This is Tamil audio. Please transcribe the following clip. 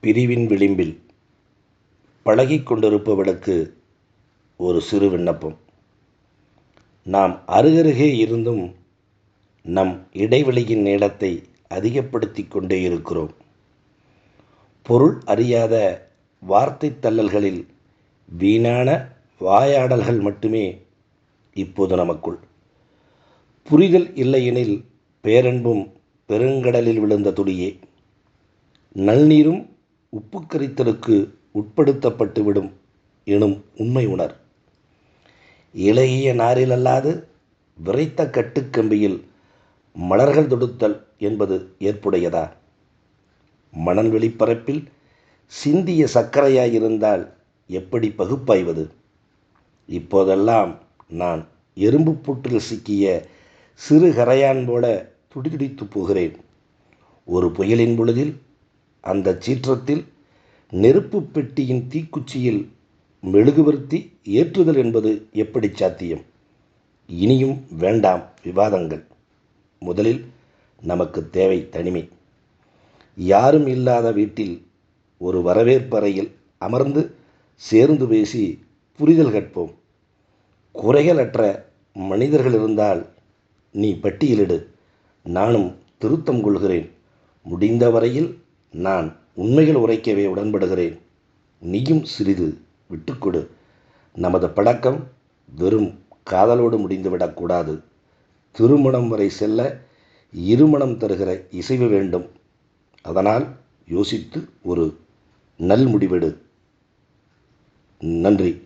பிரிவின் விளிம்பில் பழகிக் கொண்டிருப்பவளுக்கு ஒரு சிறு விண்ணப்பம். நாம் அருகருகே இருந்தும் நம் இடைவெளியின் நீளத்தை அதிகப்படுத்திக் கொண்டே இருக்கிறோம். பொருள் அறியாத வார்த்தை தள்ளல்களில் வீணான வாயாடல்கள் மட்டுமே இப்போது நமக்குள். புரிதல் இல்லையெனில் பேரன்பும் பெருங்கடலில் விழுந்த துளியே. நல்நீரும் உப்பு கரித்தலுக்கு உட்படுத்தப்பட்டுவிடும் எனும் உண்மை உணர். இலகிய நாரில் அல்லாது விரைத்த கட்டுக்கம்பியில் மலர்கள் தொடுத்தல் என்பது ஏற்புடையதா? மணல் வெளிப்பரப்பில் சிந்திய சர்க்கரையாயிருந்தால் எப்படி பகுப்பாய்வது? இப்போதெல்லாம் நான் எறும்பு புற்றில் சிக்கிய சிறு கரையான் போல துடிதுடித்து போகிறேன். ஒரு புயலின் பொழுதில் அந்த சீற்றத்தில் நெருப்பு பெட்டியின் தீக்குச்சியில் மெழுகுவர்த்தி ஏற்றுதல் என்பது எப்படி சாத்தியம்? இனியும் வேண்டாம் விவாதங்கள். முதலில் நமக்கு தேவை தனிமை. யாரும் இல்லாத வீட்டில் ஒரு வரவேற்பறையில் அமர்ந்து சேர்ந்து பேசி புரிதல் கற்போம். குறைகளற்ற மனிதர்கள் இருந்தால் நீ பட்டியலிடு, நானும் திருத்தம் கொள்கிறேன். முடிந்த வரையில் நான் உண்மைகள் உரைக்கவே உடன்படுகிறேன். நீயும் சிறிது விட்டுக்கொடு. நமது பழக்கம் வெறும் காதலோடு முடிந்துவிடக்கூடாது. திருமணம் வரை செல்ல இருமணம் தருகிற இசைவு வேண்டும். அதனால் யோசித்து ஒரு நல் முடிவெடு. நன்றி.